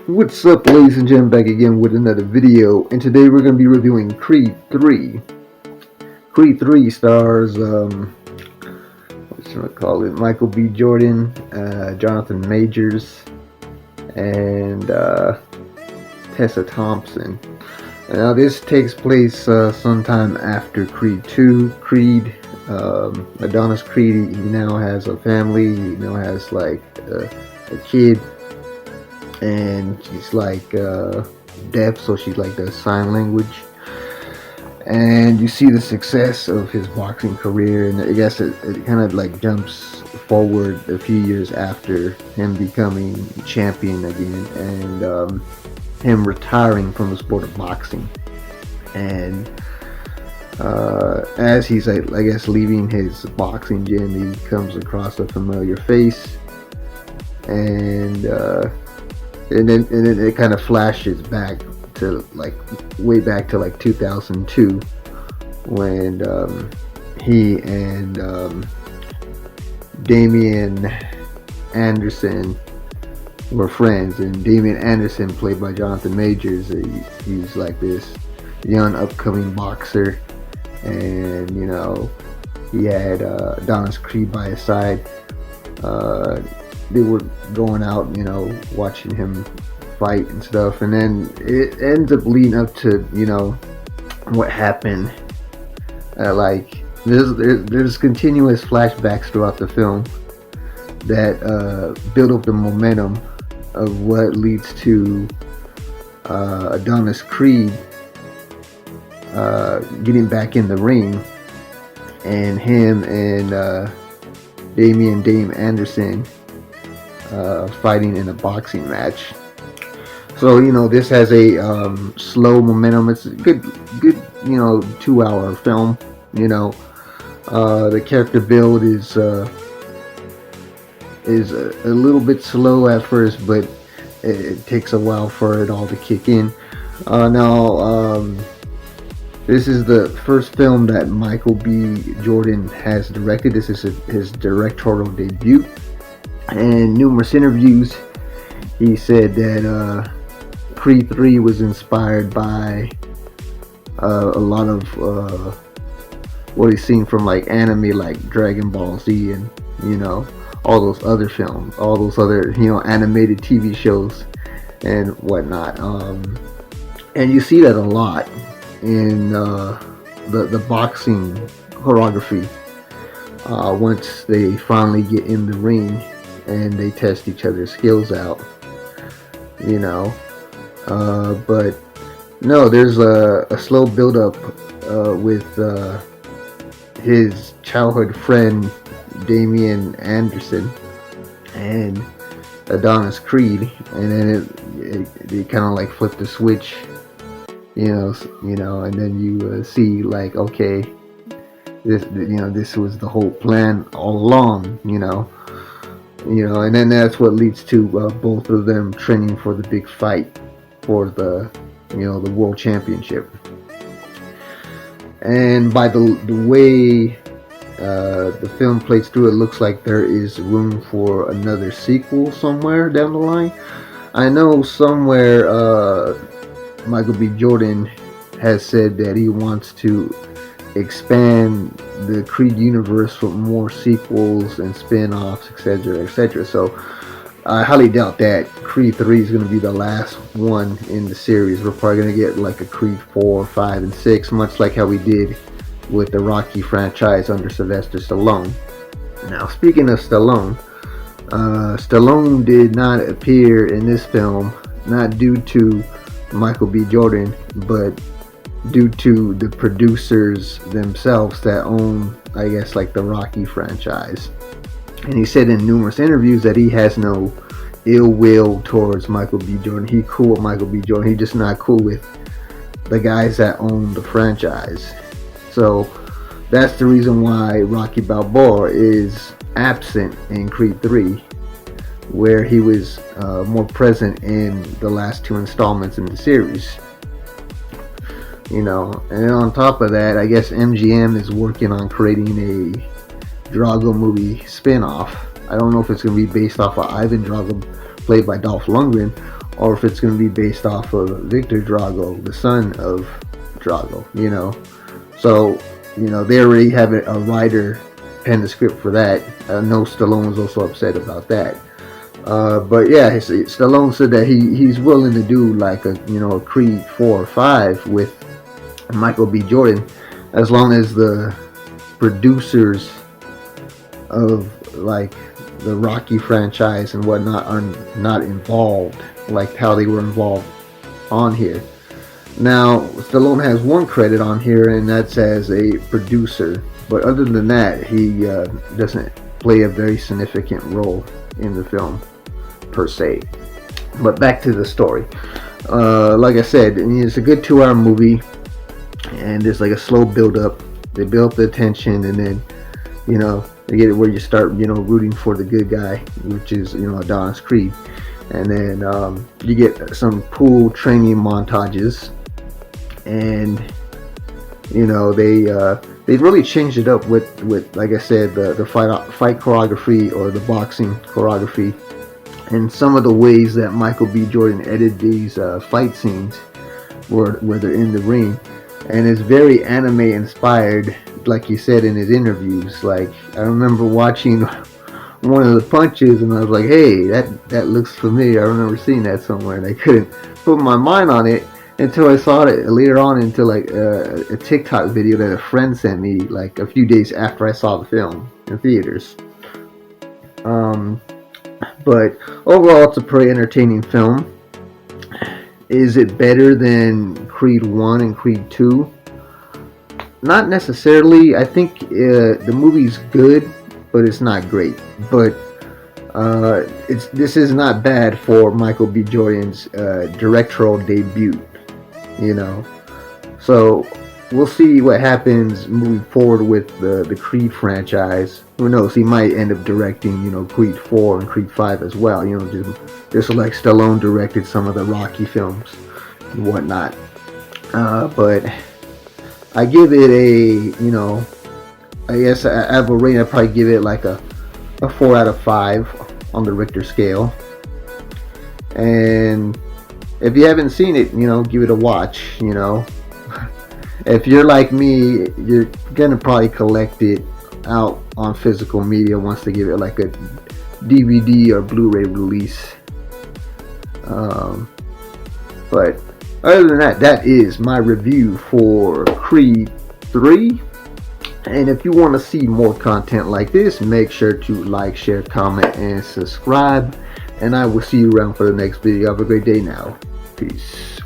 What's up, ladies and gentlemen, back again with another video, and today we're going to be reviewing Creed 3. Creed 3 stars, what should I call it, Michael B. Jordan, Jonathan Majors, and Tessa Thompson. Now this takes place sometime after Creed 2. Creed, Adonis Creed, he now has a family, he now has like a kid. And she's like deaf, so she like does sign language. And you see the success of his boxing career, and I guess it kind of like jumps forward a few years after him becoming champion again, and him retiring from the sport of boxing. And as he's I guess leaving his boxing gym, he comes across a familiar face, and then it kind of flashes back to like way back to like 2002 when he and Damian Anderson were friends. And Damian Anderson, played by Jonathan Majors, he's like this young upcoming boxer, and you know, he had Adonis Creed by his side. They were going out, you know, watching him fight and stuff, and then it ends up leading up to, you know, what happened. Like there's continuous flashbacks throughout the film that build up the momentum of what leads to Adonis Creed getting back in the ring, and him and Dame Anderson fighting in a boxing match. So you know, this has a slow momentum. It's a good you know 2-hour film. You know, the character build is a little bit slow at first, but it takes a while for it all to kick in. Now this is the first film that Michael B. Jordan has directed. This is his directorial debut. In numerous interviews, he said that Creed 3 was inspired by a lot of what he's seen from like anime, like Dragon Ball Z, and you know, all those other films, all those other, you know, animated TV shows and whatnot. And you see that a lot in the boxing choreography once they finally get in the ring and they test each other's skills out, you know. But no, there's a slow build up with his childhood friend Damian Anderson and Adonis Creed, and then it kind of like flipped the switch, you know, and then you see like, okay, this was the whole plan all along, you know, and then that's what leads to both of them training for the big fight for the, you know, the world championship. And by the way the film plays through, it looks like there is room for another sequel somewhere down the line. I know somewhere Michael B. Jordan has said that he wants to expand the Creed universe with more sequels and spin-offs, etc., etc. So I highly doubt that Creed 3 is going to be the last one in the series. We're probably going to get like a Creed 4, 5, and 6, much like how we did with the Rocky franchise under Sylvester Stallone. Now, speaking of Stallone, Stallone did not appear in this film, not due to Michael B. Jordan, but due to the producers themselves that own, I guess, like the Rocky franchise. And he said in numerous interviews that he has no ill will towards Michael B. Jordan. He cool with Michael B. Jordan. He just not cool with the guys that own the franchise. So that's the reason why Rocky Balboa is absent in Creed 3, where he was more present in the last 2 installments in the series. You know, and then on top of that, I guess MGM is working on creating a Drago movie spin-off. I don't know if it's going to be based off of Ivan Drago, played by Dolph Lundgren, or if it's going to be based off of Victor Drago, the son of Drago, you know. So, you know, they already have a writer pen the script for that. I know Stallone's also upset about that. But yeah, Stallone said that he's willing to do like a, you know, a Creed 4 or 5 with Michael B. Jordan, as long as the producers of like the Rocky franchise and whatnot are not involved, like how they were involved on here. Now, Stallone has one credit on here, and that's as a producer. But other than that, he doesn't play a very significant role in the film, per se. But back to the story. Like I said, it's a good 2-hour movie, and there's like a slow build-up. They build up the tension, and then, you know, they get it where you start, you know, rooting for the good guy, which is, you know, Adonis Creed. And then you get some cool training montages, and you know, they really changed it up with like I said, the fight choreography, or the boxing choreography, and some of the ways that Michael B. Jordan edited these fight scenes where they're in the ring, and it's very anime inspired, like he said in his interviews. Like, I remember watching one of the punches, and I was like, hey, that looks familiar. I remember seeing that somewhere, and I couldn't put my mind on it until I saw it later on into like a TikTok video that a friend sent me like a few days after I saw the film in theaters. But overall, it's a pretty entertaining film. Is it better than Creed 1 and Creed 2? Not necessarily. I think the movie's good, but it's not great. But this is not bad for Michael B. Jordan's directorial debut, you know. So we'll see what happens moving forward with the Creed franchise. Who knows? He might end up directing, you know, Creed 4 and Creed 5 as well. You know, just like Stallone directed some of the Rocky films and whatnot. But I give it a, you know, I guess I have a rating. I'd probably give it like a 4 out of 5 on the Richter scale. And if you haven't seen it, you know, give it a watch, you know. If you're like me, you're gonna probably collect it out on physical media once they give it like a DVD or Blu-ray release. But other than that, that is my review for Creed 3. And if you want to see more content like this, make sure to like, share, comment, and subscribe. And I will see you around for the next video. Have a great day now. Peace.